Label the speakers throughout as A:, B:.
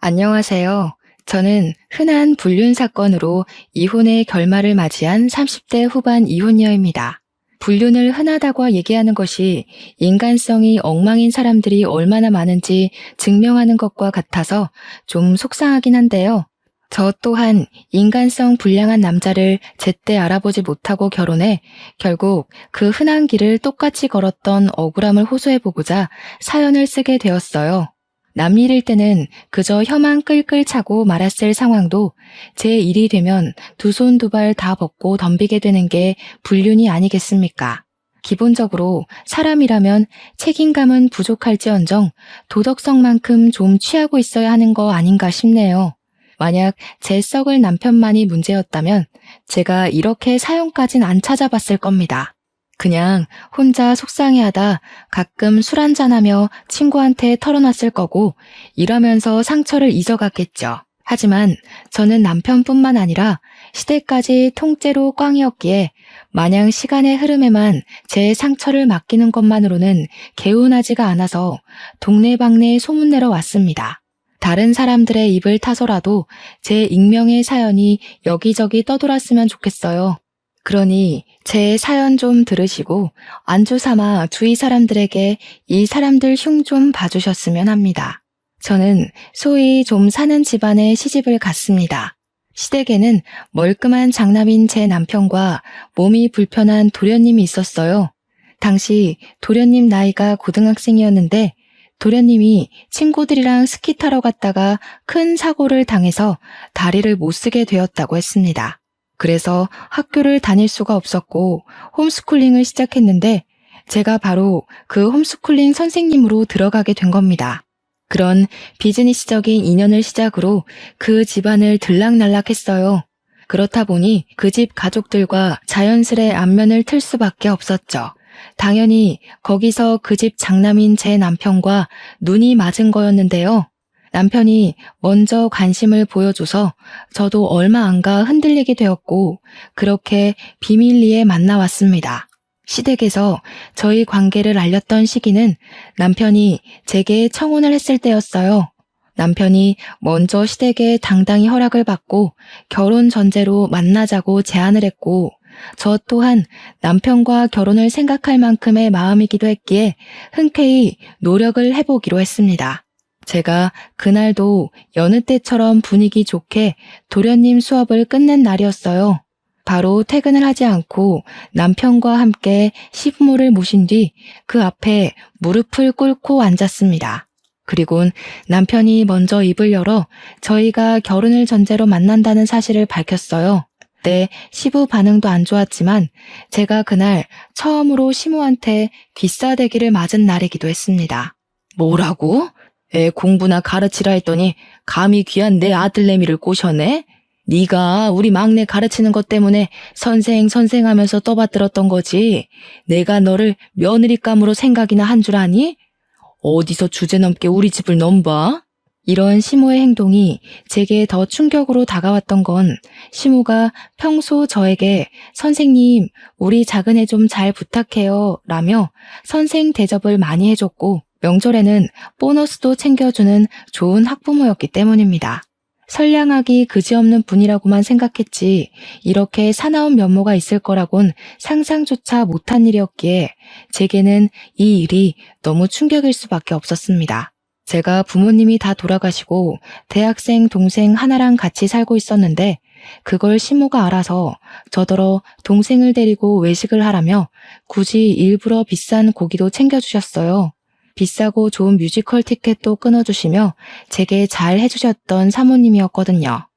A: 안녕하세요. 저는 흔한 불륜 사건으로 이혼의 결말을 맞이한 30대 후반 이혼녀입니다. 불륜을 흔하다고 얘기하는 것이 인간성이 엉망인 사람들이 얼마나 많은지 증명하는 것과 같아서 좀 속상하긴 한데요. 저 또한 인간성 불량한 남자를 제때 알아보지 못하고 결혼해 결국 그 흔한 길을 똑같이 걸었던 억울함을 호소해보고자 사연을 쓰게 되었어요. 남 일일 때는 그저 혀만 끌끌 차고 말았을 상황도 제 일이 되면 두 손 두 발 다 벗고 덤비게 되는 게 불륜이 아니겠습니까? 기본적으로 사람이라면 책임감은 부족할지언정 도덕성만큼 좀 취하고 있어야 하는 거 아닌가 싶네요. 만약 제 썩을 남편만이 문제였다면 제가 이렇게 사연까진 안 찾아봤을 겁니다. 그냥 혼자 속상해하다 가끔 술 한잔하며 친구한테 털어놨을 거고 이러면서 상처를 잊어갔겠죠. 하지만 저는 남편뿐만 아니라 시댁까지 통째로 꽝이었기에 마냥 시간의 흐름에만 제 상처를 맡기는 것만으로는 개운하지가 않아서 동네방네 소문내러 왔습니다. 다른 사람들의 입을 타서라도 제 익명의 사연이 여기저기 떠돌았으면 좋겠어요. 그러니 제 사연 좀 들으시고 안주 삼아 주위 사람들에게 이 사람들 흉 좀 봐주셨으면 합니다. 저는 소위 좀 사는 집안에 시집을 갔습니다. 시댁에는 멀끔한 장남인 제 남편과 몸이 불편한 도련님이 있었어요. 당시 도련님 나이가 고등학생이었는데 도련님이 친구들이랑 스키 타러 갔다가 큰 사고를 당해서 다리를 못 쓰게 되었다고 했습니다. 그래서 학교를 다닐 수가 없었고 홈스쿨링을 시작했는데 제가 바로 그 홈스쿨링 선생님으로 들어가게 된 겁니다. 그런 비즈니스적인 인연을 시작으로 그 집안을 들락날락했어요. 그렇다 보니 그 집 가족들과 자연스레 안면을 틀 수밖에 없었죠. 당연히 거기서 그 집 장남인 제 남편과 눈이 맞은 거였는데요. 남편이 먼저 관심을 보여줘서 저도 얼마 안 가 흔들리게 되었고 그렇게 비밀리에 만나왔습니다. 시댁에서 저희 관계를 알렸던 시기는 남편이 제게 청혼을 했을 때였어요. 남편이 먼저 시댁에 당당히 허락을 받고 결혼 전제로 만나자고 제안을 했고 저 또한 남편과 결혼을 생각할 만큼의 마음이기도 했기에 흔쾌히 노력을 해보기로 했습니다. 제가 그날도 여느 때처럼 분위기 좋게 도련님 수업을 끝낸 날이었어요. 바로 퇴근을 하지 않고 남편과 함께 시부모를 모신 뒤 그 앞에 무릎을 꿇고 앉았습니다. 그리곤 남편이 먼저 입을 열어 저희가 결혼을 전제로 만난다는 사실을 밝혔어요. 그때 시부 반응도 안 좋았지만 제가 그날 처음으로 시모한테 귀싸대기를 맞은 날이기도 했습니다. 뭐라고? 애 공부나 가르치라 했더니 감히 귀한 내 아들내미를 꼬셔내? 네가 우리 막내 가르치는 것 때문에 선생 하면서 떠받들었던 거지. 내가 너를 며느리감으로 생각이나 한 줄 아니? 어디서 주제넘게 우리 집을 넘봐? 이런 시모의 행동이 제게 더 충격으로 다가왔던 건 시모가 평소 저에게 선생님, 우리 작은애 좀 잘 부탁해요 라며 선생 대접을 많이 해줬고 명절에는 보너스도 챙겨주는 좋은 학부모였기 때문입니다. 선량하기 그지없는 분이라고만 생각했지 이렇게 사나운 면모가 있을 거라곤 상상조차 못한 일이었기에 제게는 이 일이 너무 충격일 수밖에 없었습니다. 제가 부모님이 다 돌아가시고 대학생 동생 하나랑 같이 살고 있었는데 그걸 시모가 알아서 저더러 동생을 데리고 외식을 하라며 굳이 일부러 비싼 고기도 챙겨주셨어요. 비싸고 좋은 뮤지컬 티켓도 끊어주시며 제게 잘 해주셨던 사모님이었거든요.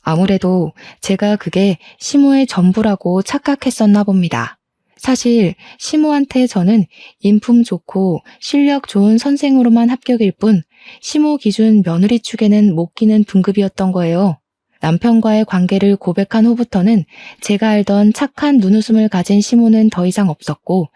A: 아무래도 제가 그게 시모의 전부라고 착각했었나 봅니다. 사실 시모한테 저는 인품 좋고 실력 좋은 선생으로만 합격일 뿐 시모 기준 며느리 축에는 못 끼는 등급이었던 거예요. 남편과의 관계를 고백한 후부터는 제가 알던 착한 눈웃음을 가진 시모는 더 이상 없었고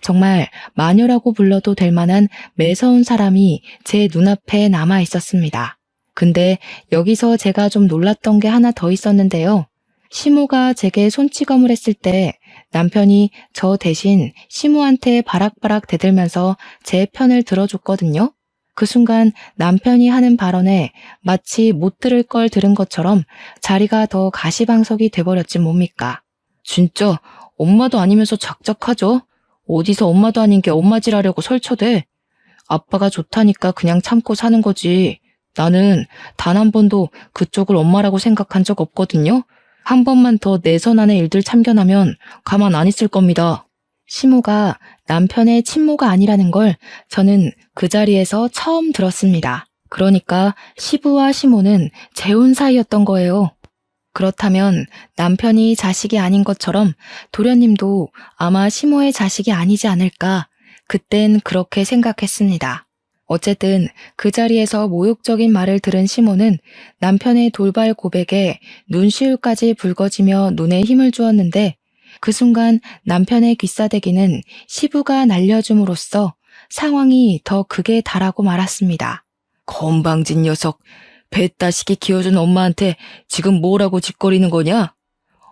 A: 정말 마녀라고 불러도 될 만한 매서운 사람이 제 눈앞에 남아 있었습니다. 근데 여기서 제가 좀 놀랐던 게 하나 더 있었는데요. 시모가 제게 손찌검을 했을 때 남편이 저 대신 시모한테 바락바락 대들면서 제 편을 들어줬거든요. 그 순간 남편이 하는 발언에 마치 못 들을 걸 들은 것처럼 자리가 더 가시방석이 돼버렸지 뭡니까. 진짜 엄마도 아니면서 작작하죠? 어디서 엄마도 아닌 게 엄마질하려고 설쳐대? 아빠가 좋다니까 그냥 참고 사는 거지. 나는 단 한 번도 그쪽을 엄마라고 생각한 적 없거든요. 한 번만 더 내 손 안의 일들 참견하면 가만 안 있을 겁니다. 시모가 남편의 친모가 아니라는 걸 저는 그 자리에서 처음 들었습니다. 그러니까 시부와 시모는 재혼 사이였던 거예요. 그렇다면 남편이 자식이 아닌 것처럼 도련님도 아마 시모의 자식이 아니지 않을까. 그땐 그렇게 생각했습니다. 어쨌든 그 자리에서 모욕적인 말을 들은 시모는 남편의 돌발 고백에 눈시울까지 붉어지며 눈에 힘을 주었는데 그 순간 남편의 귀싸대기는 시부가 날려줌으로써 상황이 더 극에 달하고 말았습니다. 건방진 녀석, 뱃다시게 키워준 엄마한테 지금 뭐라고 짓거리는 거냐?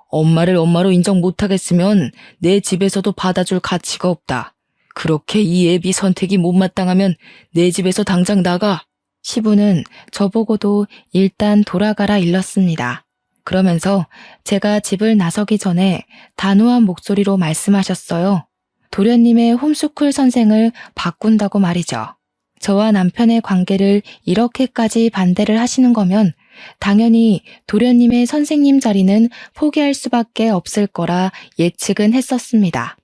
A: 엄마를 엄마로 인정 못하겠으면 내 집에서도 받아줄 가치가 없다. 그렇게 이 애비 선택이 못마땅하면 내 집에서 당장 나가. 시부는 저보고도 일단 돌아가라 일렀습니다. 그러면서 제가 집을 나서기 전에 단호한 목소리로 말씀하셨어요. 도련님의 홈스쿨 선생을 바꾼다고 말이죠. 저와 남편의 관계를 이렇게까지 반대를 하시는 거면 당연히 도련님의 선생님 자리는 포기할 수밖에 없을 거라 예측은 했었습니다.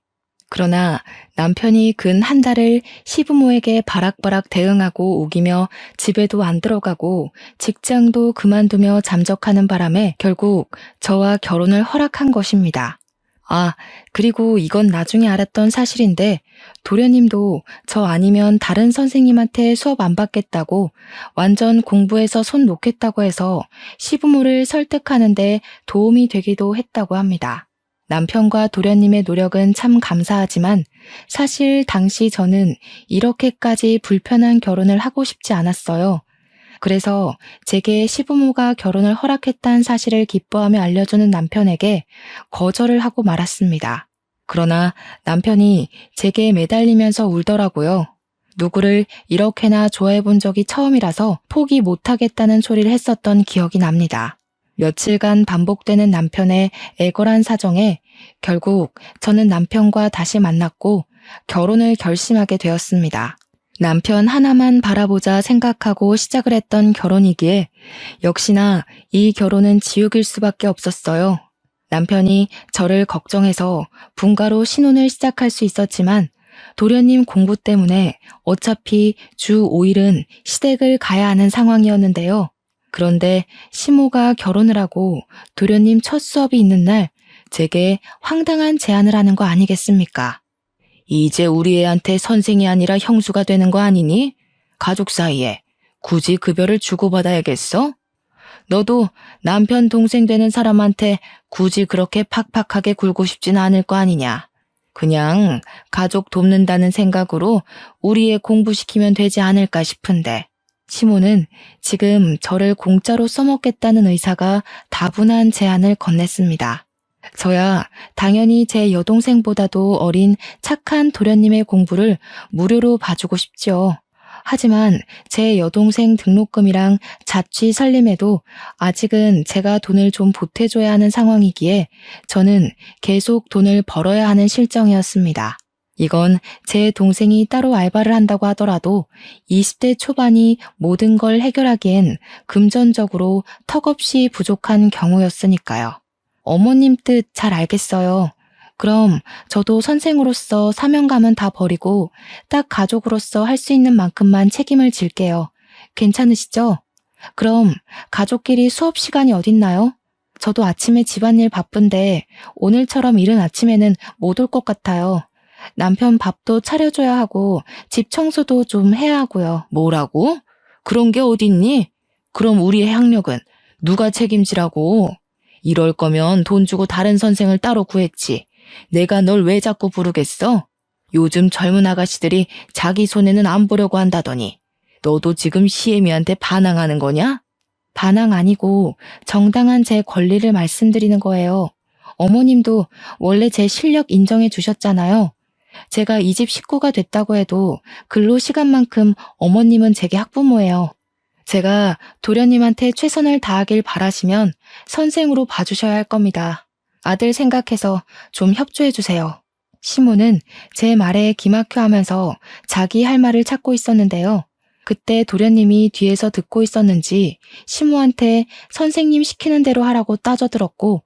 A: 그러나 남편이 근 한 달을 시부모에게 바락바락 대응하고 우기며 집에도 안 들어가고 직장도 그만두며 잠적하는 바람에 결국 저와 결혼을 허락한 것입니다. 아, 그리고 이건 나중에 알았던 사실인데 도련님도 저 아니면 다른 선생님한테 수업 안 받겠다고 완전 공부해서 손 놓겠다고 해서 시부모를 설득하는데 도움이 되기도 했다고 합니다. 남편과 도련님의 노력은 참 감사하지만 사실 당시 저는 이렇게까지 불편한 결혼을 하고 싶지 않았어요. 그래서 제게 시부모가 결혼을 허락했다는 사실을 기뻐하며 알려주는 남편에게 거절을 하고 말았습니다. 그러나 남편이 제게 매달리면서 울더라고요. 누구를 이렇게나 좋아해 본 적이 처음이라서 포기 못하겠다는 소리를 했었던 기억이 납니다. 며칠간 반복되는 남편의 애걸한 사정에 결국 저는 남편과 다시 만났고 결혼을 결심하게 되었습니다. 남편 하나만 바라보자 생각하고 시작을 했던 결혼이기에 역시나 이 결혼은 지옥일 수밖에 없었어요. 남편이 저를 걱정해서 분가로 신혼을 시작할 수 있었지만 도련님 공부 때문에 어차피 주 5일은 시댁을 가야 하는 상황이었는데요. 그런데 시모가 결혼을 하고 도련님 첫 수업이 있는 날 제게 황당한 제안을 하는 거 아니겠습니까? 이제 우리 애한테 선생이 아니라 형수가 되는 거 아니니? 가족 사이에 굳이 급여를 주고받아야겠어? 너도 남편 동생 되는 사람한테 굳이 그렇게 팍팍하게 굴고 싶진 않을 거 아니냐? 그냥 가족 돕는다는 생각으로 우리 애 공부시키면 되지 않을까 싶은데. 시모는 지금 저를 공짜로 써먹겠다는 의사가 다분한 제안을 건넸습니다. 저야 당연히 제 여동생보다도 어린 착한 도련님의 공부를 무료로 봐주고 싶죠. 하지만 제 여동생 등록금이랑 자취 살림에도 아직은 제가 돈을 좀 보태줘야 하는 상황이기에 저는 계속 돈을 벌어야 하는 실정이었습니다. 이건 제 동생이 따로 알바를 한다고 하더라도 20대 초반이 모든 걸 해결하기엔 금전적으로 턱없이 부족한 경우였으니까요. 어머님 뜻 잘 알겠어요. 그럼 저도 선생으로서 사명감은 다 버리고 딱 가족으로서 할 수 있는 만큼만 책임을 질게요. 괜찮으시죠? 그럼 가족끼리 수업 시간이 어딨나요? 저도 아침에 집안일 바쁜데 오늘처럼 이른 아침에는 못 올 것 같아요. 남편 밥도 차려줘야 하고 집 청소도 좀 해야 하고요. 뭐라고? 그런 게 어딨니? 그럼 우리의 학력은 누가 책임지라고? 이럴 거면 돈 주고 다른 선생을 따로 구했지. 내가 널 왜 자꾸 부르겠어? 요즘 젊은 아가씨들이 자기 손해는 안 보려고 한다더니 너도 지금 시애미한테 반항하는 거냐? 반항 아니고 정당한 제 권리를 말씀드리는 거예요. 어머님도 원래 제 실력 인정해 주셨잖아요. 제가 이 집 식구가 됐다고 해도 근로 시간만큼 어머님은 제게 학부모예요. 제가 도련님한테 최선을 다하길 바라시면 선생으로 봐주셔야 할 겁니다. 아들 생각해서 좀 협조해 주세요. 시모는 제 말에 기막혀 하면서 자기 할 말을 찾고 있었는데요. 그때 도련님이 뒤에서 듣고 있었는지 시모한테 선생님 시키는 대로 하라고 따져들었고,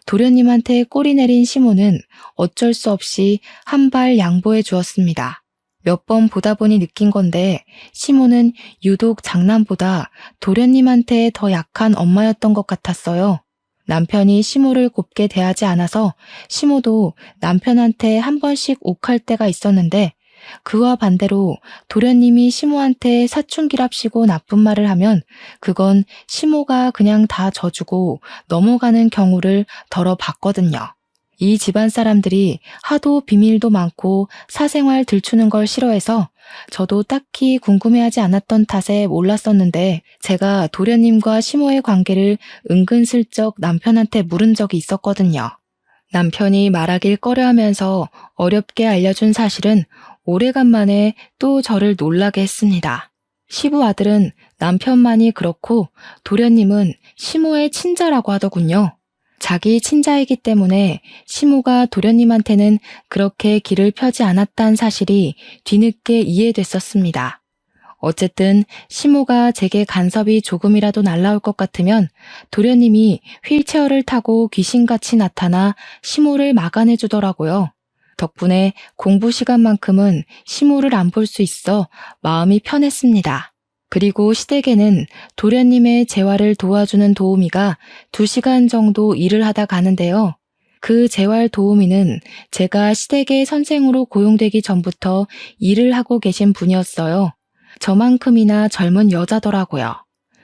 A: 도련님한테 꼬리 내린 시모는 어쩔 수 없이 한 발 양보해 주었습니다. 몇 번 보다 보니 느낀 건데 시모는 유독 장남보다 도련님한테 더 약한 엄마였던 것 같았어요. 남편이 시모를 곱게 대하지 않아서 시모도 남편한테 한 번씩 욱할 때가 있었는데, 그와 반대로 도련님이 시모한테 사춘기랍시고 나쁜 말을 하면 그건 시모가 그냥 다 져주고 넘어가는 경우를 덜어 봤거든요. 이 집안 사람들이 하도 비밀도 많고 사생활 들추는 걸 싫어해서 저도 딱히 궁금해하지 않았던 탓에 몰랐었는데, 제가 도련님과 시모의 관계를 은근슬쩍 남편한테 물은 적이 있었거든요. 남편이 말하길 꺼려하면서 어렵게 알려준 사실은 오래간만에 또 저를 놀라게 했습니다. 시부 아들은 남편만이 그렇고 도련님은 시모의 친자라고 하더군요. 자기 친자이기 때문에 시모가 도련님한테는 그렇게 길을 펴지 않았다는 사실이 뒤늦게 이해됐었습니다. 어쨌든 시모가 제게 간섭이 조금이라도 날라올 것 같으면 도련님이 휠체어를 타고 귀신같이 나타나 시모를 막아내 주더라고요. 덕분에 공부 시간만큼은 시모를 안 볼 수 있어 마음이 편했습니다. 그리고 시댁에는 도련님의 재활을 도와주는 도우미가 2시간 정도 일을 하다 가는데요. 그 재활 도우미는 제가 시댁의 선생으로 고용되기 전부터 일을 하고 계신 분이었어요. 저만큼이나 젊은 여자더라고요.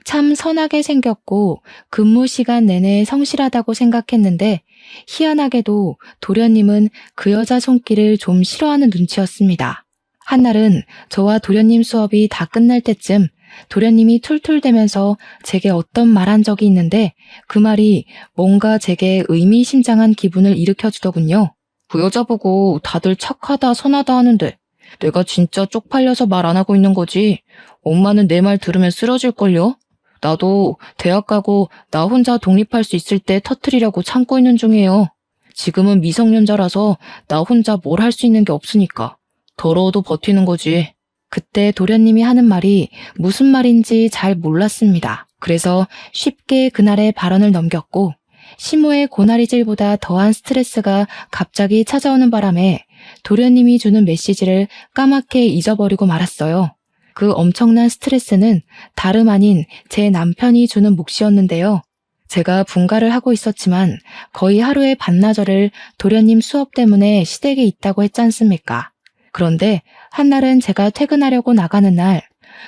A: 참 선하게 생겼고 근무 시간 내내 성실하다고 생각했는데, 희한하게도 도련님은 그 여자 손길을 좀 싫어하는 눈치였습니다. 한날은 저와 도련님 수업이 다 끝날 때쯤 도련님이 툴툴대면서 제게 어떤 말한 적이 있는데, 그 말이 뭔가 제게 의미심장한 기분을 일으켜주더군요. 그 여자 보고 다들 착하다 선하다 하는데 내가 진짜 쪽팔려서 말 안 하고 있는 거지. 엄마는 내 말 들으면 쓰러질걸요? 나도 대학 가고 나 혼자 독립할 수 있을 때 터뜨리려고 참고 있는 중이에요. 지금은 미성년자라서 나 혼자 뭘 할 수 있는 게 없으니까 더러워도 버티는 거지. 그때 도련님이 하는 말이 무슨 말인지 잘 몰랐습니다. 그래서 쉽게 그날의 발언을 넘겼고, 시모의 고나리질보다 더한 스트레스가 갑자기 찾아오는 바람에 도련님이 주는 메시지를 까맣게 잊어버리고 말았어요. 그 엄청난 스트레스는 다름 아닌 제 남편이 주는 몫이었는데요. 제가 분가를 하고 있었지만 거의 하루의 반나절을 도련님 수업 때문에 시댁에 있다고 했지 않습니까? 그런데 한날은 제가 퇴근하려고 나가는 날,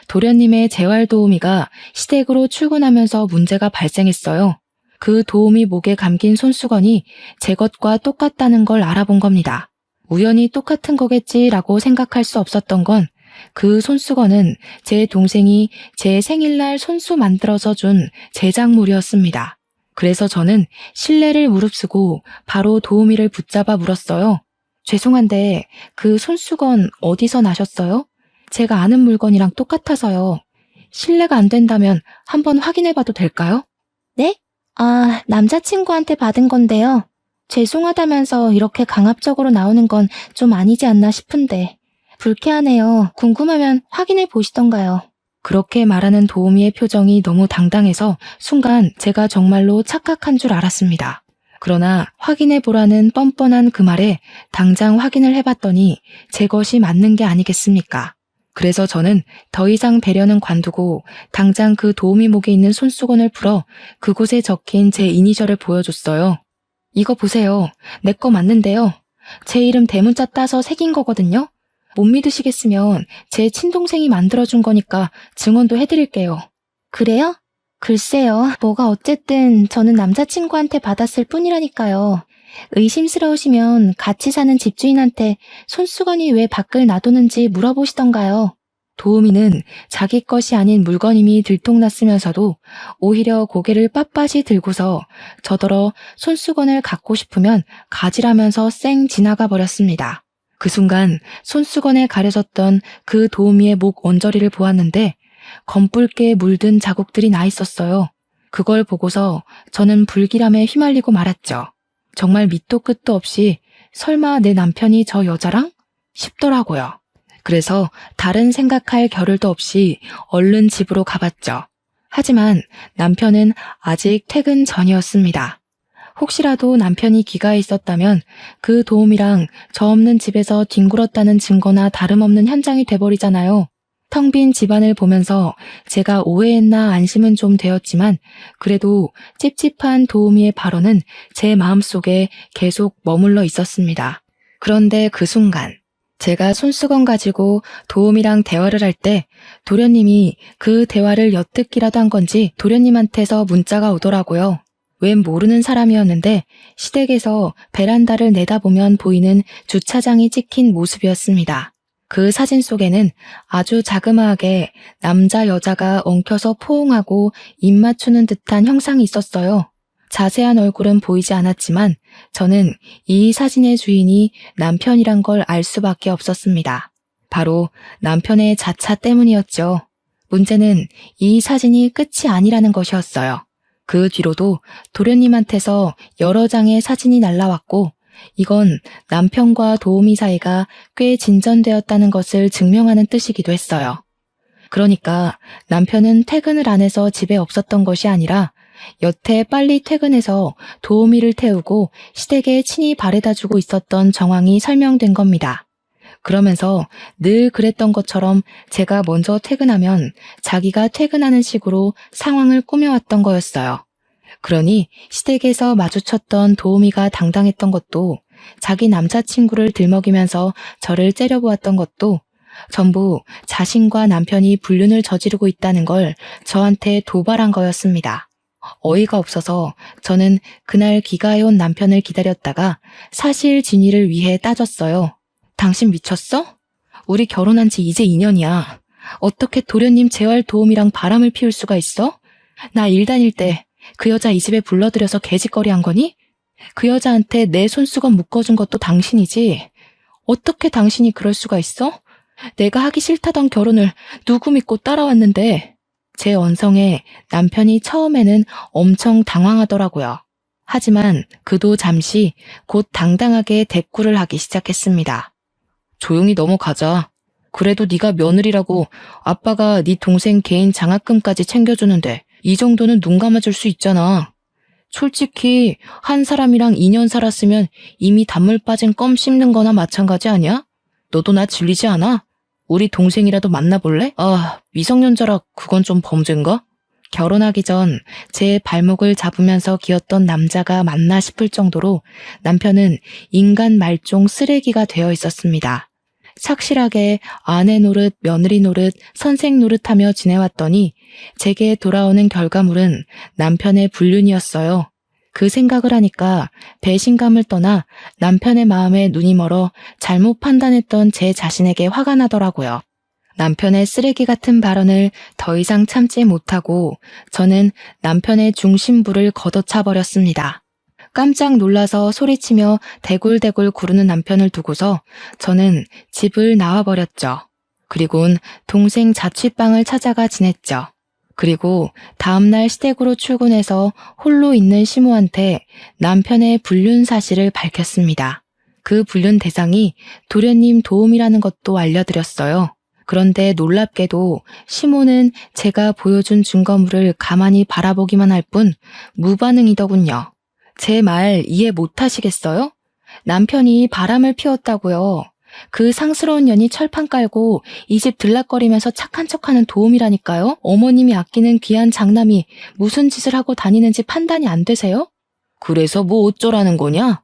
A: 도련님의 재활 도우미가 시댁으로 출근하면서 문제가 발생했어요. 그 도우미 목에 감긴 손수건이 제 것과 똑같다는 걸 알아본 겁니다. 우연히 똑같은 거겠지라고 생각할 수 없었던 건, 그 손수건은 제 동생이 제 생일날 손수 만들어서 준 제작물이었습니다. 그래서 저는 신뢰를 무릅쓰고 바로 도우미를 붙잡아 물었어요. 죄송한데 그 손수건 어디서 나셨어요? 제가 아는 물건이랑 똑같아서요. 신뢰가 안 된다면 한번 확인해봐도 될까요? 네? 남자친구한테 받은 건데요. 죄송하다면서 이렇게 강압적으로 나오는 건 좀 아니지 않나 싶은데. 불쾌하네요. 궁금하면 확인해 보시던가요. 그렇게 말하는 도우미의 표정이 너무 당당해서 순간 제가 정말로 착각한 줄 알았습니다. 그러나 확인해 보라는 뻔뻔한 그 말에 당장 확인을 해봤더니 제 것이 맞는 게 아니겠습니까? 그래서 저는 더 이상 배려는 관두고 당장 그 도우미 목에 있는 손수건을 풀어 그곳에 적힌 제 이니셜을 보여줬어요. 이거 보세요. 내 거 맞는데요. 제 이름 대문자 따서 새긴 거거든요. 못 믿으시겠으면 제 친동생이 만들어준 거니까 증언도 해드릴게요. 그래요? 글쎄요. 뭐가 어쨌든 저는 남자친구한테 받았을 뿐이라니까요. 의심스러우시면 같이 사는 집주인한테 손수건이 왜 밖을 놔두는지 물어보시던가요. 도우미는 자기 것이 아닌 물건임이 들통났으면서도 오히려 고개를 빳빳이 들고서 저더러 손수건을 갖고 싶으면 가지라면서 쌩 지나가 버렸습니다. 그 순간 손수건에 가려졌던 그 도우미의 목 언저리를 보았는데 검붉게 물든 자국들이 나 있었어요. 그걸 보고서 저는 불길함에 휘말리고 말았죠. 정말 밑도 끝도 없이 설마 내 남편이 저 여자랑? 싶더라고요. 그래서 다른 생각할 겨를도 없이 얼른 집으로 가봤죠. 하지만 남편은 아직 퇴근 전이었습니다. 혹시라도 남편이 귀가해 있었다면 그 도움이랑 저 없는 집에서 뒹굴었다는 증거나 다름없는 현장이 돼버리잖아요. 텅 빈 집안을 보면서 제가 오해했나 안심은 좀 되었지만 그래도 찝찝한 도우미의 발언은 제 마음속에 계속 머물러 있었습니다. 그런데 그 순간 제가 손수건 가지고 도우미랑 대화를 할 때 도련님이 그 대화를 엿듣기라도 한 건지 도련님한테서 문자가 오더라고요. 웬 모르는 사람이었는데 시댁에서 베란다를 내다보면 보이는 주차장이 찍힌 모습이었습니다. 그 사진 속에는 아주 자그마하게 남자 여자가 엉켜서 포옹하고 입 맞추는 듯한 형상이 있었어요. 자세한 얼굴은 보이지 않았지만 저는 이 사진의 주인이 남편이란 걸 알 수밖에 없었습니다. 바로 남편의 자차 때문이었죠. 문제는 이 사진이 끝이 아니라는 것이었어요. 그 뒤로도 도련님한테서 여러 장의 사진이 날라왔고 이건 남편과 도우미 사이가 꽤 진전되었다는 것을 증명하는 뜻이기도 했어요. 그러니까 남편은 퇴근을 안 해서 집에 없었던 것이 아니라 여태 빨리 퇴근해서 도우미를 태우고 시댁에 친히 바래다주고 있었던 정황이 설명된 겁니다. 그러면서 늘 그랬던 것처럼 제가 먼저 퇴근하면 자기가 퇴근하는 식으로 상황을 꾸며왔던 거였어요. 그러니 시댁에서 마주쳤던 도우미가 당당했던 것도 자기 남자친구를 들먹이면서 저를 째려보았던 것도 전부 자신과 남편이 불륜을 저지르고 있다는 걸 저한테 도발한 거였습니다. 어이가 없어서 저는 그날 귀가해온 남편을 기다렸다가 사실 진위를 위해 따졌어요. 당신 미쳤어? 우리 결혼한 지 이제 2년이야. 어떻게 도련님 재활 도우미랑 바람을 피울 수가 있어? 나 일 다닐 때 그 여자 이 집에 불러들여서 개짓거리 한 거니? 그 여자한테 내 손수건 묶어준 것도 당신이지. 어떻게 당신이 그럴 수가 있어? 내가 하기 싫다던 결혼을 누구 믿고 따라왔는데. 제 언성에 남편이 처음에는 엄청 당황하더라고요. 하지만 그도 잠시 곧 당당하게 대꾸를 하기 시작했습니다. 조용히 넘어가자. 그래도 네가 며느리라고 아빠가 네 동생 개인 장학금까지 챙겨주는데 이 정도는 눈 감아줄 수 있잖아. 솔직히 한 사람이랑 2년 살았으면 이미 단물 빠진 껌 씹는 거나 마찬가지 아니야? 너도 나 질리지 않아? 우리 동생이라도 만나볼래? 아, 미성년자라 그건 좀 범죄인가? 결혼하기 전 제 발목을 잡으면서 기었던 남자가 맞나 싶을 정도로 남편은 인간 말종 쓰레기가 되어 있었습니다. 착실하게 아내 노릇, 며느리 노릇, 선생 노릇하며 지내왔더니 제게 돌아오는 결과물은 남편의 불륜이었어요. 그 생각을 하니까 배신감을 떠나 남편의 마음에 눈이 멀어 잘못 판단했던 제 자신에게 화가 나더라고요. 남편의 쓰레기 같은 발언을 더 이상 참지 못하고 저는 남편의 중심부를 걷어차버렸습니다. 깜짝 놀라서 소리치며 대굴대굴 구르는 남편을 두고서 저는 집을 나와버렸죠. 그리고는 동생 자취방을 찾아가 지냈죠. 그리고 다음날 시댁으로 출근해서 홀로 있는 시모한테 남편의 불륜 사실을 밝혔습니다. 그 불륜 대상이 도련님 도움이라는 것도 알려드렸어요. 그런데 놀랍게도 시모는 제가 보여준 증거물을 가만히 바라보기만 할 뿐 무반응이더군요. 제 말 이해 못하시겠어요? 남편이 바람을 피웠다고요. 그 상스러운 년이 철판 깔고 이 집 들락거리면서 착한 척하는 도움이라니까요. 어머님이 아끼는 귀한 장남이 무슨 짓을 하고 다니는지 판단이 안 되세요? 그래서 뭐 어쩌라는 거냐?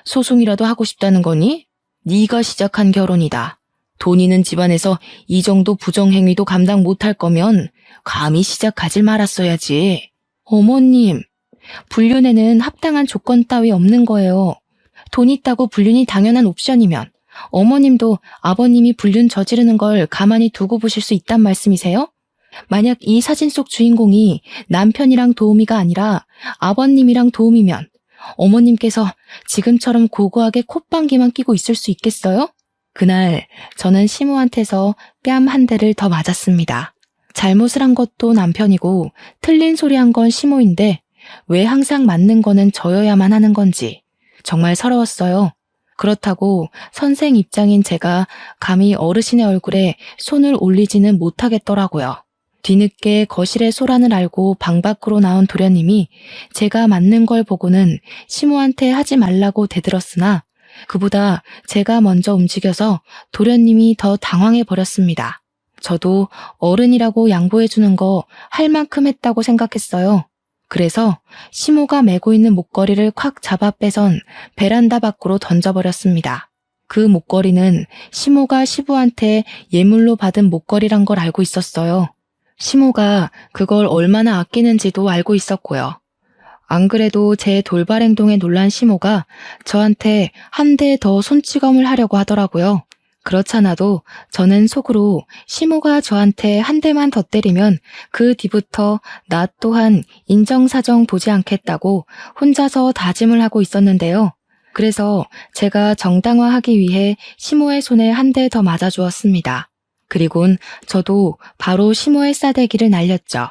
A: 소송이라도 하고 싶다는 거니? 네가 시작한 결혼이다. 돈 있는 집안에서 이 정도 부정행위도 감당 못할 거면 감히 시작하질 말았어야지. 어머님, 불륜에는 합당한 조건 따위 없는 거예요. 돈 있다고 불륜이 당연한 옵션이면 어머님도 아버님이 불륜 저지르는 걸 가만히 두고 보실 수 있단 말씀이세요? 만약 이 사진 속 주인공이 남편이랑 도우미가 아니라 아버님이랑 도우미면 어머님께서 지금처럼 고고하게 콧방귀만 끼고 있을 수 있겠어요? 그날 저는 시모한테서 뺨 한 대를 더 맞았습니다. 잘못을 한 것도 남편이고 틀린 소리 한 건 시모인데 왜 항상 맞는 거는 저여야만 하는 건지 정말 서러웠어요. 그렇다고 선생 입장인 제가 감히 어르신의 얼굴에 손을 올리지는 못하겠더라고요. 뒤늦게 거실의 소란을 알고 방 밖으로 나온 도련님이 제가 맞는 걸 보고는 시모한테 하지 말라고 대들었으나 그보다 제가 먼저 움직여서 도련님이 더 당황해 버렸습니다. 저도 어른이라고 양보해주는 거 할 만큼 했다고 생각했어요. 그래서 시모가 메고 있는 목걸이를 콱 잡아 빼선 베란다 밖으로 던져버렸습니다. 그 목걸이는 시모가 시부한테 예물로 받은 목걸이란 걸 알고 있었어요. 시모가 그걸 얼마나 아끼는지도 알고 있었고요. 안 그래도 제 돌발 행동에 놀란 시모가 저한테 한 대 더 손찌검을 하려고 하더라고요. 그렇잖아도 저는 속으로 시모가 저한테 한 대만 더 때리면 그 뒤부터 나 또한 인정사정 보지 않겠다고 혼자서 다짐을 하고 있었는데요. 그래서 제가 정당화하기 위해 시모의 손에 한 대 더 맞아주었습니다. 그리곤 저도 바로 시모의 싸대기를 날렸죠.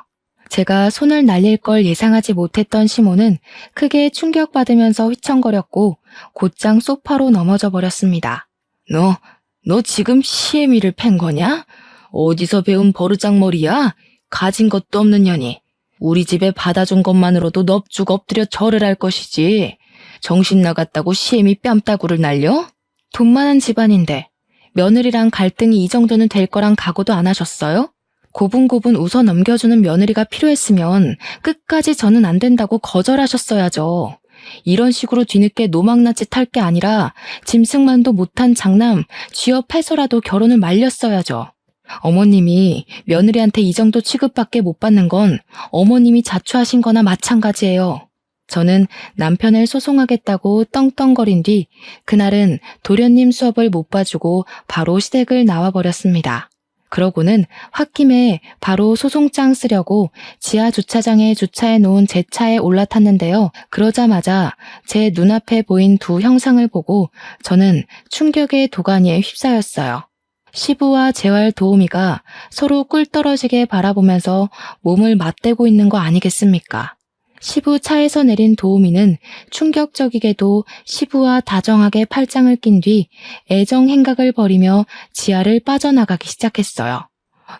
A: 제가 손을 날릴 걸 예상하지 못했던 시모는 크게 충격받으면서 휘청거렸고 곧장 소파로 넘어져 버렸습니다. 너 지금 시애미를 팬 거냐? 어디서 배운 버르장머리야? 가진 것도 없는 년이. 우리 집에 받아준 것만으로도 넙죽 엎드려 절을 할 것이지. 정신 나갔다고 시애미 뺨따구를 날려? 돈 많은 집안인데 며느리랑 갈등이 이 정도는 될 거란 각오도 안 하셨어요? 고분고분 웃어 넘겨주는 며느리가 필요했으면 끝까지 저는 안 된다고 거절하셨어야죠. 이런 식으로 뒤늦게 노망나짓 할 게 아니라 짐승만도 못한 장남 쥐업해서라도 결혼을 말렸어야죠. 어머님이 며느리한테 이 정도 취급밖에 못 받는 건 어머님이 자초하신 거나 마찬가지예요. 저는 남편을 소송하겠다고 떵떵거린 뒤 그날은 도련님 수업을 못 봐주고 바로 시댁을 나와버렸습니다. 그러고는 홧김에 바로 소송장 쓰려고 지하 주차장에 주차해 놓은 제 차에 올라탔는데요. 그러자마자 제 눈앞에 보인 두 형상을 보고 저는 충격의 도가니에 휩싸였어요. 시부와 재활 도우미가 서로 꿀 떨어지게 바라보면서 몸을 맞대고 있는 거 아니겠습니까? 시부 차에서 내린 도우미는 충격적이게도 시부와 다정하게 팔짱을 낀 뒤 애정 행각을 벌이며 지하를 빠져나가기 시작했어요.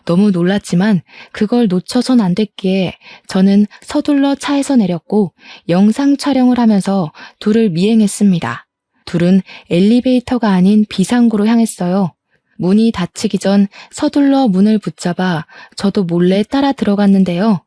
A: 너무 놀랐지만 그걸 놓쳐선 안 됐기에 저는 서둘러 차에서 내렸고 영상 촬영을 하면서 둘을 미행했습니다. 둘은 엘리베이터가 아닌 비상구로 향했어요. 문이 닫히기 전 서둘러 문을 붙잡아 저도 몰래 따라 들어갔는데요.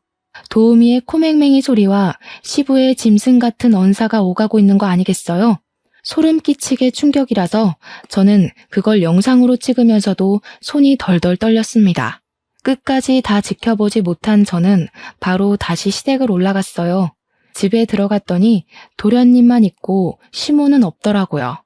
A: 도우미의 코맹맹이 소리와 시부의 짐승 같은 언사가 오가고 있는 거 아니겠어요? 소름 끼치게 충격이라서 저는 그걸 영상으로 찍으면서도 손이 덜덜 떨렸습니다. 끝까지 다 지켜보지 못한 저는 바로 다시 시댁을 올라갔어요. 집에 들어갔더니 도련님만 있고 시모는 없더라고요.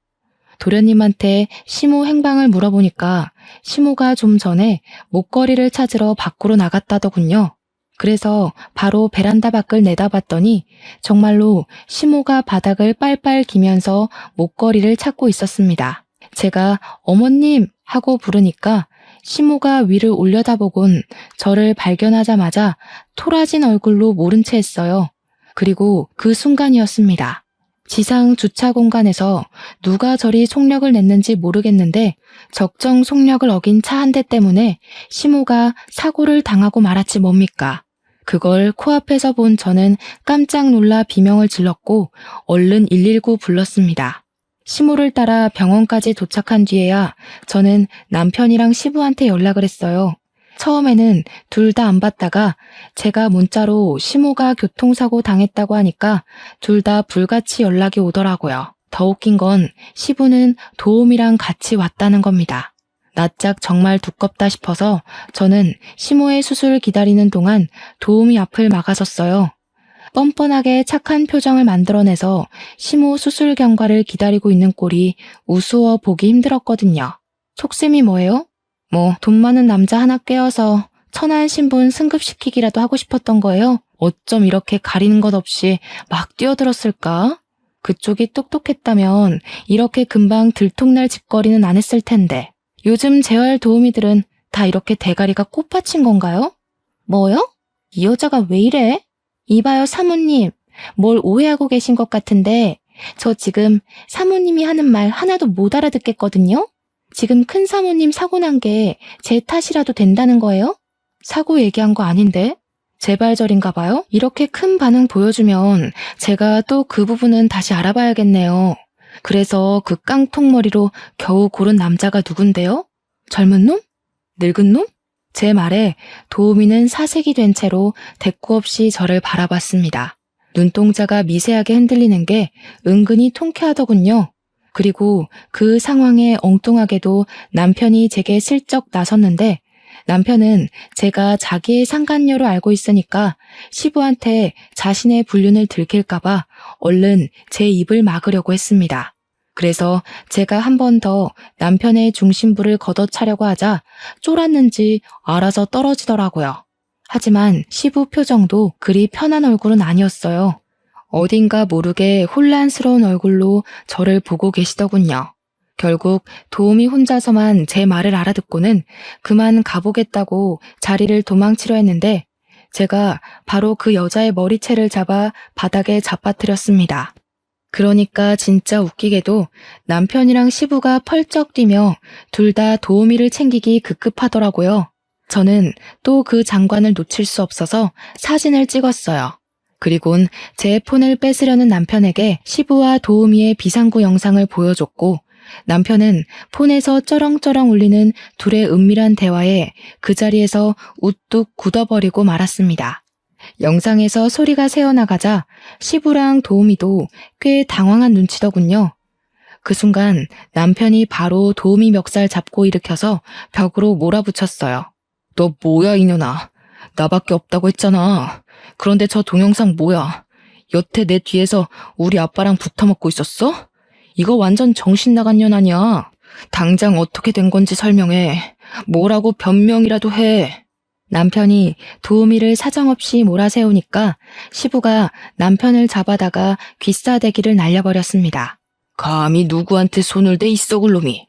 A: 도련님한테 시모 행방을 물어보니까 시모가 좀 전에 목걸이를 찾으러 밖으로 나갔다더군요. 그래서 바로 베란다 밖을 내다봤더니 정말로 시모가 바닥을 빨빨 기면서 목걸이를 찾고 있었습니다. 제가 어머님 하고 부르니까 시모가 위를 올려다보곤 저를 발견하자마자 토라진 얼굴로 모른 채 했어요. 그리고 그 순간이었습니다. 지상 주차 공간에서 누가 저리 속력을 냈는지 모르겠는데 적정 속력을 어긴 차 한 대 때문에 시모가 사고를 당하고 말았지 뭡니까. 그걸 코앞에서 본 저는 깜짝 놀라 비명을 질렀고 얼른 119 불렀습니다. 시모를 따라 병원까지 도착한 뒤에야 저는 남편이랑 시부한테 연락을 했어요. 처음에는 둘 다 안 받다가 제가 문자로 시모가 교통사고 당했다고 하니까 둘 다 불같이 연락이 오더라고요. 더 웃긴 건 시부는 도움이랑 같이 왔다는 겁니다. 낯짝 정말 두껍다 싶어서 저는 시모의 수술을 기다리는 동안 도우미 앞을 막아섰어요. 뻔뻔하게 착한 표정을 만들어내서 시모 수술 경과를 기다리고 있는 꼴이 우스워 보기 힘들었거든요. 속셈이 뭐예요? 돈 많은 남자 하나 꿰어서 천한 신분 승급시키기라도 하고 싶었던 거예요? 어쩜 이렇게 가리는 것 없이 막 뛰어들었을까? 그쪽이 똑똑했다면 이렇게 금방 들통날 짓거리는 안 했을 텐데. 요즘 재활 도우미들은 다 이렇게 대가리가 꽃받친 건가요? 뭐요? 이 여자가 왜 이래? 이봐요, 사모님. 뭘 오해하고 계신 것 같은데 저 지금 사모님이 하는 말 하나도 못 알아듣겠거든요? 지금 큰 사모님 사고 난 게 제 탓이라도 된다는 거예요? 사고 얘기한 거 아닌데? 재발절인가 봐요? 이렇게 큰 반응 보여주면 제가 또 그 부분은 다시 알아봐야겠네요. 그래서 그 깡통머리로 겨우 고른 남자가 누군데요? 젊은 놈? 늙은 놈? 제 말에 도우미는 사색이 된 채로 대꾸 없이 저를 바라봤습니다. 눈동자가 미세하게 흔들리는 게 은근히 통쾌하더군요. 그리고 그 상황에 엉뚱하게도 남편이 제게 슬쩍 나섰는데 남편은 제가 자기의 상간녀로 알고 있으니까 시부한테 자신의 불륜을 들킬까봐 얼른 제 입을 막으려고 했습니다. 그래서 제가 한 번 더 남편의 중심부를 걷어차려고 하자 쫄았는지 알아서 떨어지더라고요. 하지만 시부 표정도 그리 편한 얼굴은 아니었어요. 어딘가 모르게 혼란스러운 얼굴로 저를 보고 계시더군요. 결국 도우미 혼자서만 제 말을 알아듣고는 그만 가보겠다고 자리를 도망치려 했는데 제가 바로 그 여자의 머리채를 잡아 바닥에 잡아뜨렸습니다. 그러니까 진짜 웃기게도 남편이랑 시부가 펄쩍 뛰며 둘 다 도우미를 챙기기 급급하더라고요. 저는 또 그 장관을 놓칠 수 없어서 사진을 찍었어요. 그리곤 제 폰을 뺏으려는 남편에게 시부와 도우미의 비상구 영상을 보여줬고 남편은 폰에서 쩌렁쩌렁 울리는 둘의 은밀한 대화에 그 자리에서 우뚝 굳어버리고 말았습니다. 영상에서 소리가 새어나가자 시부랑 도우미도 꽤 당황한 눈치더군요. 그 순간 남편이 바로 도우미 멱살 잡고 일으켜서 벽으로 몰아붙였어요. 너 뭐야 이년아. 나밖에 없다고 했잖아. 그런데 저 동영상 뭐야? 여태 내 뒤에서 우리 아빠랑 붙어먹고 있었어? 이거 완전 정신 나간 년 아니야. 당장 어떻게 된 건지 설명해. 뭐라고 변명이라도 해. 남편이 도우미를 사정없이 몰아세우니까 시부가 남편을 잡아다가 귀싸대기를 날려버렸습니다. 감히 누구한테 손을 대 이 썩을 놈이.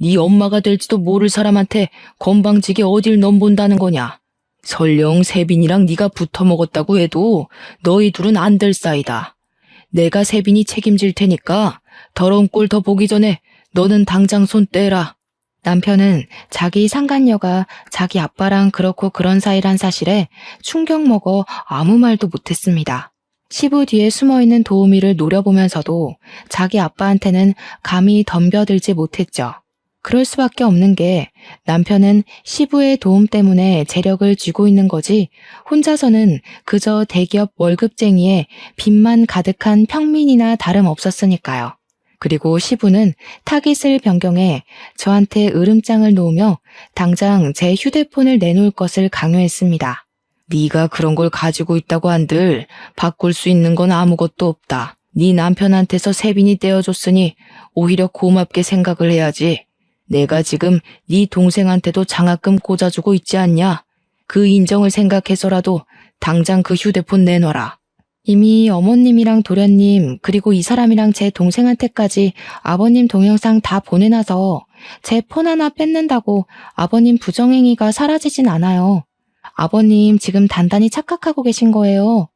A: 네 엄마가 될지도 모를 사람한테 건방지게 어딜 넘본다는 거냐. 설령 세빈이랑 네가 붙어먹었다고 해도 너희 둘은 안 될 사이다. 내가 세빈이 책임질 테니까 더러운 꼴 더 보기 전에 너는 당장 손 떼라. 남편은 자기 상간녀가 자기 아빠랑 그렇고 그런 사이란 사실에 충격 먹어 아무 말도 못했습니다. 시부 뒤에 숨어있는 도우미를 노려보면서도 자기 아빠한테는 감히 덤벼들지 못했죠. 그럴 수밖에 없는 게 남편은 시부의 도움 때문에 재력을 쥐고 있는 거지 혼자서는 그저 대기업 월급쟁이에 빚만 가득한 평민이나 다름없었으니까요. 그리고 시부는 타깃을 변경해 저한테 으름장을 놓으며 당장 제 휴대폰을 내놓을 것을 강요했습니다. 네가 그런 걸 가지고 있다고 한들 바꿀 수 있는 건 아무것도 없다. 네 남편한테서 세빈이 떼어줬으니 오히려 고맙게 생각을 해야지. 내가 지금 네 동생한테도 장학금 꽂아주고 있지 않냐? 그 인정을 생각해서라도 당장 그 휴대폰 내놔라. 이미 어머님이랑 도련님 그리고 이 사람이랑 제 동생한테까지 아버님 동영상 다 보내놔서 제 폰 하나 뺏는다고 아버님 부정행위가 사라지진 않아요. 아버님 지금 단단히 착각하고 계신 거예요.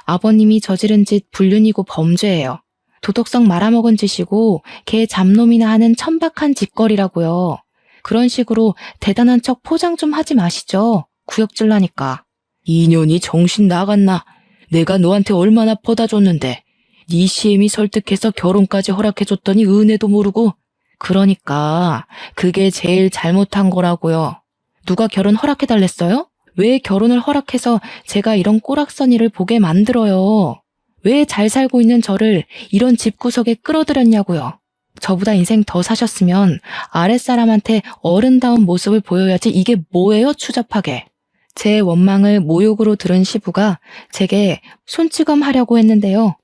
A: 아버님이 저지른 짓 불륜이고 범죄예요. 도덕성 말아먹은 짓이고 개 잡놈이나 하는 천박한 짓거리라고요. 그런 식으로 대단한 척 포장 좀 하지 마시죠. 구역질라니까. 이년이 정신 나갔나. 내가 너한테 얼마나 퍼다 줬는데 네 시엠이 설득해서 결혼까지 허락해줬더니 은혜도 모르고. 그러니까 그게 제일 잘못한 거라고요. 누가 결혼 허락해달랬어요? 왜 결혼을 허락해서 제가 이런 꼬락서니를 보게 만들어요? 왜 잘 살고 있는 저를 이런 집구석에 끌어들였냐고요. 저보다 인생 더 사셨으면 아랫사람한테 어른다운 모습을 보여야지 이게 뭐예요, 추잡하게. 제 원망을 모욕으로 들은 시부가 제게 손찌검하려고 했는데요.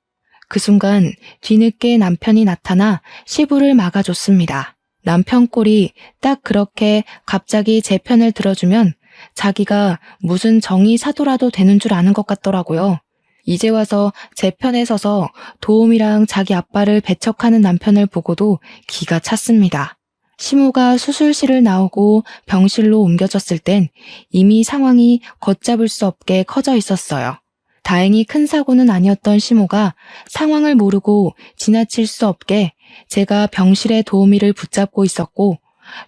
A: 그 순간 뒤늦게 남편이 나타나 시부를 막아줬습니다. 남편 꼴이 딱 그렇게 갑자기 제 편을 들어주면 자기가 무슨 정의 사도라도 되는 줄 아는 것 같더라고요. 이제 와서 제 편에 서서 도움이랑 자기 아빠를 배척하는 남편을 보고도 기가 찼습니다. 시모가 수술실을 나오고 병실로 옮겨졌을 땐 이미 상황이 걷잡을 수 없게 커져 있었어요. 다행히 큰 사고는 아니었던 시모가 상황을 모르고 지나칠 수 없게 제가 병실의 도우미를 붙잡고 있었고,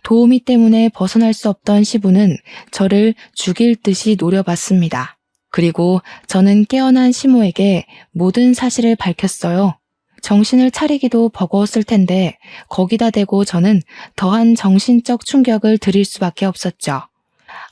A: 도우미 때문에 벗어날 수 없던 시부는 저를 죽일 듯이 노려봤습니다. 그리고 저는 깨어난 시모에게 모든 사실을 밝혔어요. 정신을 차리기도 버거웠을 텐데 거기다 대고 저는 더한 정신적 충격을 드릴 수밖에 없었죠.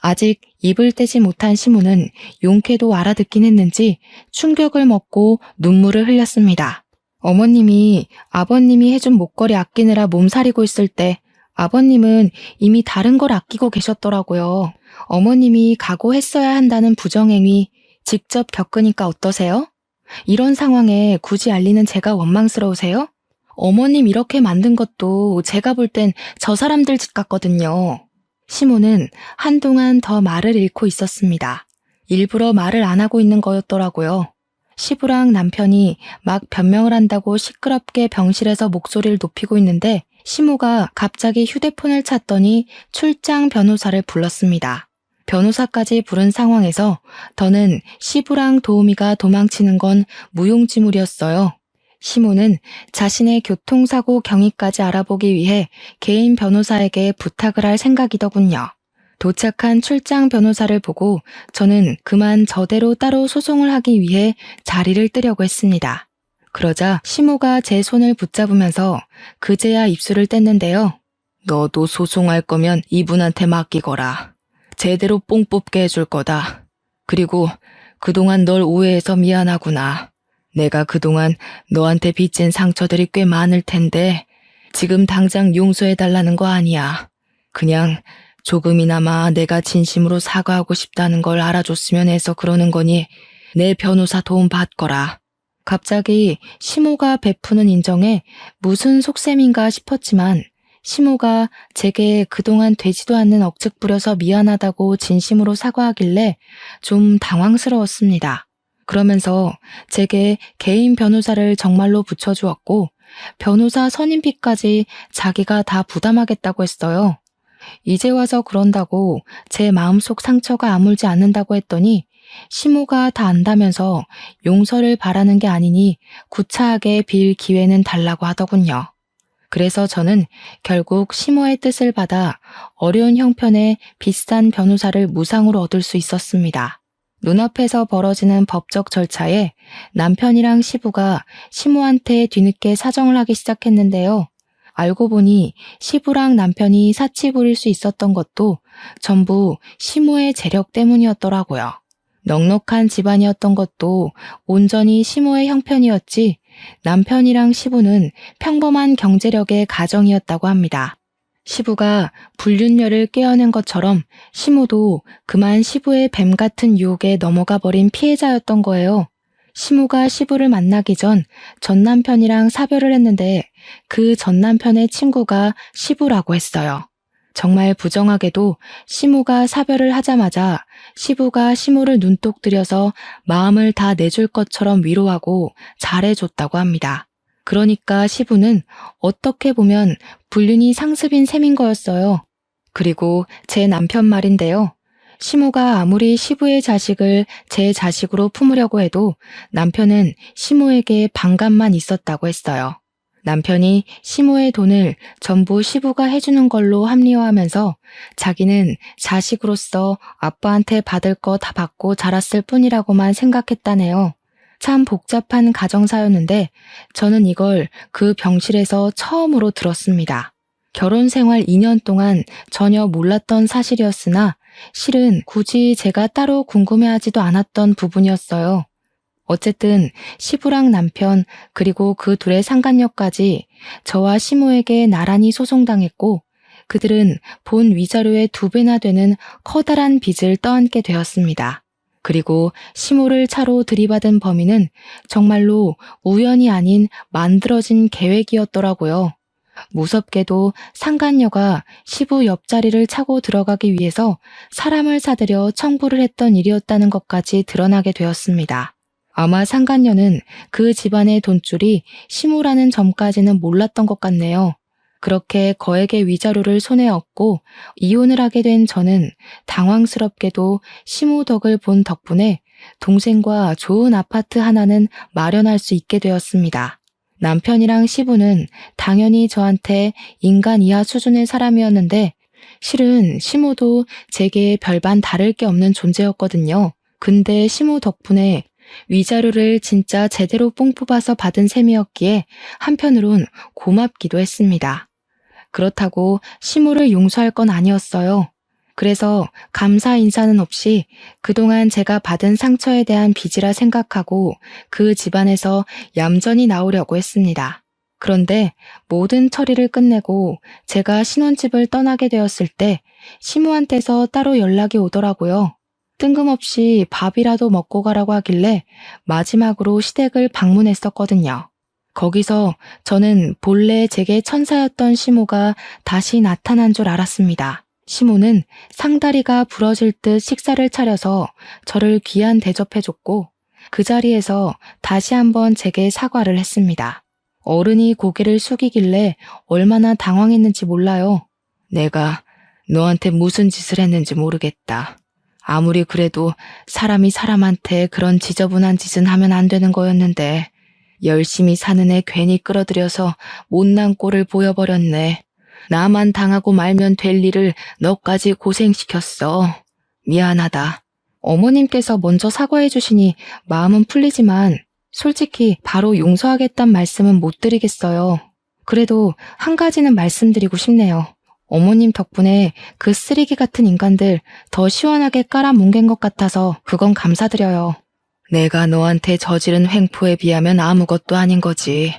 A: 아직 입을 떼지 못한 시모는 용케도 알아듣긴 했는지 충격을 먹고 눈물을 흘렸습니다. 어머님이 아버님이 해준 목걸이 아끼느라 몸살이고 있을 때 아버님은 이미 다른 걸 아끼고 계셨더라고요. 어머님이 각오했어야 한다는 부정행위 직접 겪으니까 어떠세요? 이런 상황에 굳이 알리는 제가 원망스러우세요? 어머님 이렇게 만든 것도 제가 볼 땐 저 사람들 짓 같거든요. 시모는 한동안 더 말을 잃고 있었습니다. 일부러 말을 안 하고 있는 거였더라고요. 시부랑 남편이 막 변명을 한다고 시끄럽게 병실에서 목소리를 높이고 있는데 시모가 갑자기 휴대폰을 찾더니 출장 변호사를 불렀습니다. 변호사까지 부른 상황에서 더는 시부랑 도우미가 도망치는 건 무용지물이었어요. 시모는 자신의 교통사고 경위까지 알아보기 위해 개인 변호사에게 부탁을 할 생각이더군요. 도착한 출장 변호사를 보고 저는 그만 저대로 따로 소송을 하기 위해 자리를 뜨려고 했습니다. 그러자 시모가 제 손을 붙잡으면서 그제야 입술을 뗐는데요. 너도 소송할 거면 이분한테 맡기거라. 제대로 뽕 뽑게 해줄 거다. 그리고 그동안 널 오해해서 미안하구나. 내가 그동안 너한테 빚진 상처들이 꽤 많을 텐데 지금 당장 용서해달라는 거 아니야. 그냥 조금이나마 내가 진심으로 사과하고 싶다는 걸 알아줬으면 해서 그러는 거니 내 변호사 도움 받거라. 갑자기 시모가 베푸는 인정에 무슨 속셈인가 싶었지만 시모가 제게 그동안 되지도 않는 억측 부려서 미안하다고 진심으로 사과하길래 좀 당황스러웠습니다. 그러면서 제게 개인 변호사를 정말로 붙여주었고 변호사 선임비까지 자기가 다 부담하겠다고 했어요. 이제 와서 그런다고 제 마음속 상처가 아물지 않는다고 했더니 시모가 다 안다면서 용서를 바라는 게 아니니 구차하게 빌 기회는 달라고 하더군요. 그래서 저는 결국 시모의 뜻을 받아 어려운 형편의 비싼 변호사를 무상으로 얻을 수 있었습니다. 눈앞에서 벌어지는 법적 절차에 남편이랑 시부가 시모한테 뒤늦게 사정을 하기 시작했는데요. 알고 보니 시부랑 남편이 사치 부릴 수 있었던 것도 전부 시모의 재력 때문이었더라고요. 넉넉한 집안이었던 것도 온전히 시모의 형편이었지 남편이랑 시부는 평범한 경제력의 가정이었다고 합니다. 시부가 불륜녀를 깨어낸 것처럼 시모도 그만 시부의 뱀 같은 유혹에 넘어가 버린 피해자였던 거예요. 시모가 시부를 만나기 전 남편이랑 사별을 했는데 그 전 남편의 친구가 시부라고 했어요. 정말 부정하게도 시모가 사별을 하자마자 시부가 시모를 눈독 들여서 마음을 다 내줄 것처럼 위로하고 잘해줬다고 합니다. 그러니까 시부는 어떻게 보면 불륜이 상습인 셈인 거였어요. 그리고 제 남편 말인데요. 시모가 아무리 시부의 자식을 제 자식으로 품으려고 해도 남편은 시모에게 반감만 있었다고 했어요. 남편이 시모의 돈을 전부 시부가 해주는 걸로 합리화하면서 자기는 자식으로서 아빠한테 받을 거 다 받고 자랐을 뿐이라고만 생각했다네요. 참 복잡한 가정사였는데 저는 이걸 그 병실에서 처음으로 들었습니다. 결혼 생활 2년 동안 전혀 몰랐던 사실이었으나 실은 굳이 제가 따로 궁금해하지도 않았던 부분이었어요. 어쨌든 시부랑 남편 그리고 그 둘의 상간녀까지 저와 시모에게 나란히 소송당했고 그들은 본 위자료의 2배나 되는 커다란 빚을 떠안게 되었습니다. 그리고 시모를 차로 들이받은 범인은 정말로 우연이 아닌 만들어진 계획이었더라고요. 무섭게도 상간녀가 시부 옆자리를 차고 들어가기 위해서 사람을 사들여 청부를 했던 일이었다는 것까지 드러나게 되었습니다. 아마 상간녀는 그 집안의 돈줄이 시무라는 점까지는 몰랐던 것 같네요. 그렇게 거액의 위자료를 손에 얻고 이혼을 하게 된 저는 당황스럽게도 시무 덕을 본 덕분에 동생과 좋은 아파트 하나는 마련할 수 있게 되었습니다. 남편이랑 시부는 당연히 저한테 인간 이하 수준의 사람이었는데 실은 시무도 제게 별반 다를 게 없는 존재였거든요. 근데 시무 덕분에 위자료를 진짜 제대로 뽕 뽑아서 받은 셈이었기에 한편으론 고맙기도 했습니다. 그렇다고 시무를 용서할 건 아니었어요. 그래서 감사 인사는 없이 그동안 제가 받은 상처에 대한 빚이라 생각하고 그 집안에서 얌전히 나오려고 했습니다. 그런데 모든 처리를 끝내고 제가 신혼집을 떠나게 되었을 때 시무한테서 따로 연락이 오더라고요. 뜬금없이 밥이라도 먹고 가라고 하길래 마지막으로 시댁을 방문했었거든요. 거기서 저는 본래 제게 천사였던 시모가 다시 나타난 줄 알았습니다. 시모는 상다리가 부러질 듯 식사를 차려서 저를 귀한 대접해줬고 그 자리에서 다시 한번 제게 사과를 했습니다. 어른이 고개를 숙이길래 얼마나 당황했는지 몰라요. 내가 너한테 무슨 짓을 했는지 모르겠다. 아무리 그래도 사람이 사람한테 그런 지저분한 짓은 하면 안 되는 거였는데 열심히 사는 애 괜히 끌어들여서 못난 꼴을 보여버렸네. 나만 당하고 말면 될 일을 너까지 고생시켰어. 미안하다. 어머님께서 먼저 사과해 주시니 마음은 풀리지만 솔직히 바로 용서하겠단 말씀은 못 드리겠어요. 그래도 한 가지는 말씀드리고 싶네요. 어머님 덕분에 그 쓰레기 같은 인간들 더 시원하게 깔아뭉갠 것 같아서 그건 감사드려요. 내가 너한테 저지른 횡포에 비하면 아무것도 아닌 거지.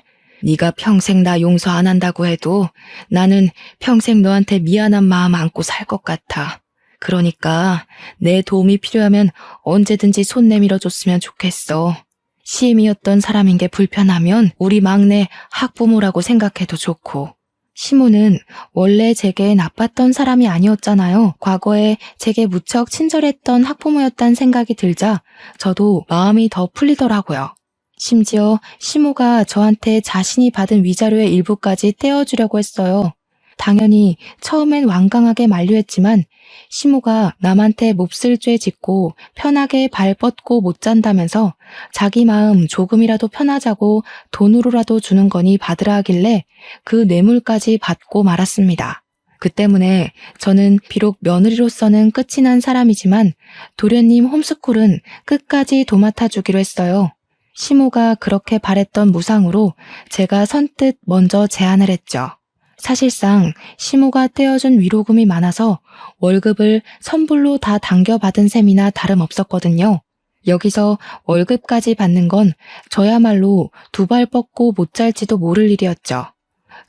A: 네가 평생 나 용서 안 한다고 해도 나는 평생 너한테 미안한 마음 안고 살 것 같아. 그러니까 내 도움이 필요하면 언제든지 손 내밀어 줬으면 좋겠어. 시엠이었던 사람인 게 불편하면 우리 막내 학부모라고 생각해도 좋고. 시모는 원래 제게 나빴던 사람이 아니었잖아요. 과거에 제게 무척 친절했던 학부모였다는 생각이 들자 저도 마음이 더 풀리더라고요. 심지어 시모가 저한테 자신이 받은 위자료의 일부까지 떼어주려고 했어요. 당연히 처음엔 완강하게 만류했지만 시모가 남한테 몹쓸 죄 짓고 편하게 발 뻗고 못 잔다면서 자기 마음 조금이라도 편하자고 돈으로라도 주는 거니 받으라 하길래 그 뇌물까지 받고 말았습니다. 그 때문에 저는 비록 며느리로서는 끝이 난 사람이지만 도련님 홈스쿨은 끝까지 도맡아 주기로 했어요. 시모가 그렇게 바랬던 무상으로 제가 선뜻 먼저 제안을 했죠. 사실상 시모가 떼어준 위로금이 많아서 월급을 선불로 다 당겨받은 셈이나 다름없었거든요. 여기서 월급까지 받는 건 저야말로 두 발 뻗고 못 잘지도 모를 일이었죠.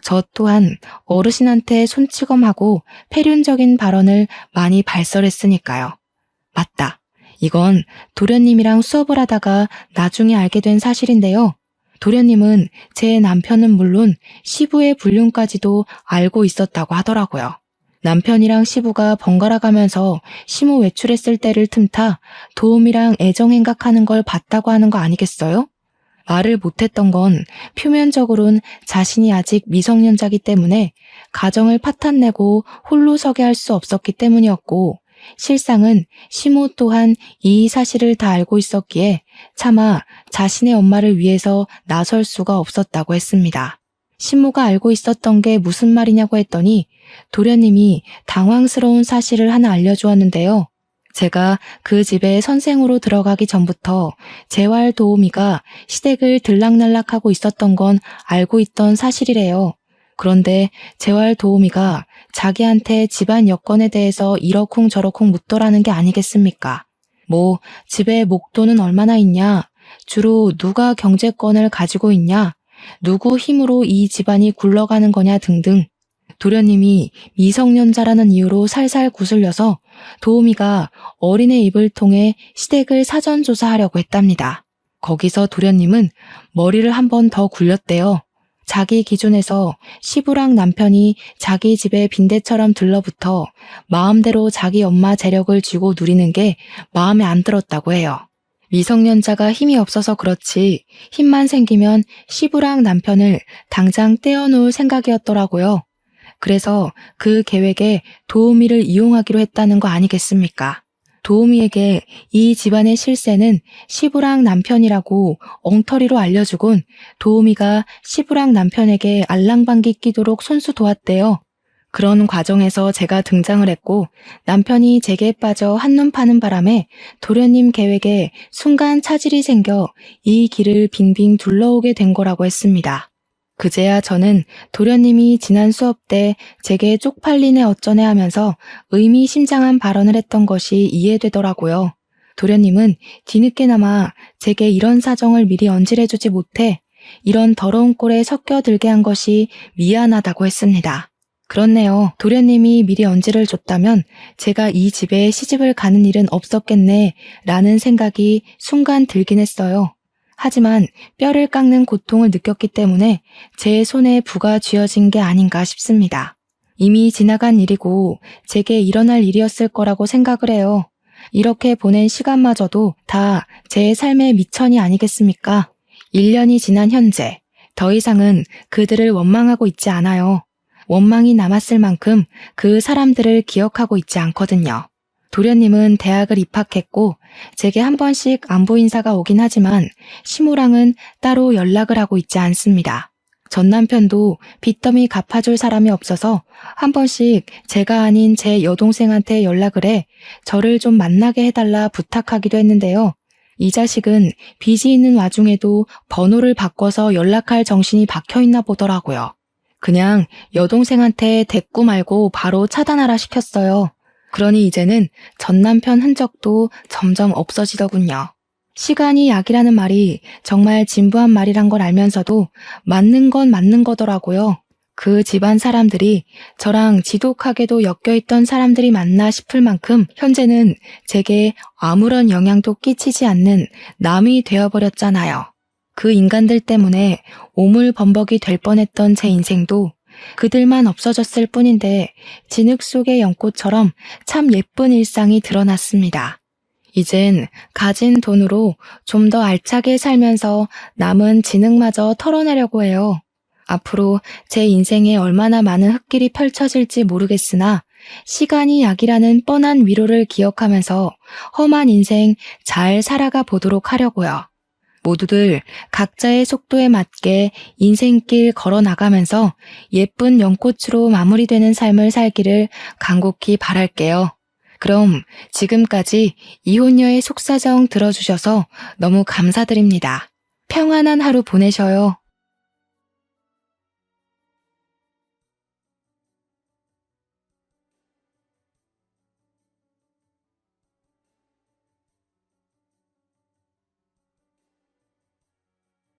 A: 저 또한 어르신한테 손찌검하고 폐륜적인 발언을 많이 발설했으니까요. 맞다. 이건 도련님이랑 수업을 하다가 나중에 알게 된 사실인데요. 도련님은 제 남편은 물론 시부의 불륜까지도 알고 있었다고 하더라고요. 남편이랑 시부가 번갈아 가면서 시모 외출했을 때를 틈타 도움이랑 애정행각하는 걸 봤다고 하는 거 아니겠어요? 말을 못했던 건 표면적으로는 자신이 아직 미성년자기 때문에 가정을 파탄내고 홀로 서게 할 수 없었기 때문이었고 실상은 시모 또한 이 사실을 다 알고 있었기에 차마 자신의 엄마를 위해서 나설 수가 없었다고 했습니다. 시모가 알고 있었던 게 무슨 말이냐고 했더니 도련님이 당황스러운 사실을 하나 알려주었는데요. 제가 그 집에 선생으로 들어가기 전부터 재활 도우미가 시댁을 들락날락하고 있었던 건 알고 있던 사실이래요. 그런데 재활 도우미가 자기한테 집안 여건에 대해서 이러쿵 저러쿵 묻더라는 게 아니겠습니까? 뭐 집에 목돈은 얼마나 있냐? 주로 누가 경제권을 가지고 있냐? 누구 힘으로 이 집안이 굴러가는 거냐 등등. 도련님이 미성년자라는 이유로 살살 구슬려서 도우미가 어린의 입을 통해 시댁을 사전조사하려고 했답니다. 거기서 도련님은 머리를 한 번 더 굴렸대요. 자기 기준에서 시부랑 남편이 자기 집에 빈대처럼 들러붙어 마음대로 자기 엄마 재력을 쥐고 누리는 게 마음에 안 들었다고 해요. 미성년자가 힘이 없어서 그렇지 힘만 생기면 시부랑 남편을 당장 떼어놓을 생각이었더라고요. 그래서 그 계획에 도우미를 이용하기로 했다는 거 아니겠습니까? 도우미에게 이 집안의 실세는 시부랑 남편이라고 엉터리로 알려주곤 도우미가 시부랑 남편에게 알랑방귀 끼도록 손수 도왔대요. 그런 과정에서 제가 등장을 했고 남편이 제게 빠져 한눈 파는 바람에 도련님 계획에 순간 차질이 생겨 이 길을 빙빙 둘러오게 된 거라고 했습니다. 그제야 저는 도련님이 지난 수업 때 제게 쪽팔리네 어쩌네 하면서 의미심장한 발언을 했던 것이 이해되더라고요. 도련님은 뒤늦게나마 제게 이런 사정을 미리 언질해주지 못해 이런 더러운 꼴에 섞여들게 한 것이 미안하다고 했습니다. 그렇네요. 도련님이 미리 언질을 줬다면 제가 이 집에 시집을 가는 일은 없었겠네 라는 생각이 순간 들긴 했어요. 하지만 뼈를 깎는 고통을 느꼈기 때문에 제 손에 부가 쥐어진 게 아닌가 싶습니다. 이미 지나간 일이고 제게 일어날 일이었을 거라고 생각을 해요. 이렇게 보낸 시간마저도 다 제 삶의 미천이 아니겠습니까? 1년이 지난 현재, 더 이상은 그들을 원망하고 있지 않아요. 원망이 남았을 만큼 그 사람들을 기억하고 있지 않거든요. 도련님은 대학을 입학했고 제게 한 번씩 안부 인사가 오긴 하지만 시모랑은 따로 연락을 하고 있지 않습니다. 전 남편도 빚더미 갚아줄 사람이 없어서 한 번씩 제가 아닌 제 여동생한테 연락을 해 저를 좀 만나게 해달라 부탁하기도 했는데요. 이 자식은 빚이 있는 와중에도 번호를 바꿔서 연락할 정신이 박혀있나 보더라고요. 그냥 여동생한테 대꾸 말고 바로 차단하라 시켰어요. 그러니 이제는 전 남편 흔적도 점점 없어지더군요. 시간이 약이라는 말이 정말 진부한 말이란 걸 알면서도 맞는 건 맞는 거더라고요. 그 집안 사람들이 저랑 지독하게도 엮여있던 사람들이 맞나 싶을 만큼 현재는 제게 아무런 영향도 끼치지 않는 남이 되어버렸잖아요. 그 인간들 때문에 오물범벅이 될 뻔했던 제 인생도 그들만 없어졌을 뿐인데 진흙 속의 연꽃처럼 참 예쁜 일상이 드러났습니다. 이젠 가진 돈으로 좀 더 알차게 살면서 남은 진흙마저 털어내려고 해요. 앞으로 제 인생에 얼마나 많은 흙길이 펼쳐질지 모르겠으나 시간이 약이라는 뻔한 위로를 기억하면서 험한 인생 잘 살아가 보도록 하려고요. 모두들 각자의 속도에 맞게 인생길 걸어 나가면서 예쁜 연꽃으로 마무리되는 삶을 살기를 간곡히 바랄게요. 그럼 지금까지 이혼녀의 속사정 들어주셔서 너무 감사드립니다. 평안한 하루 보내셔요.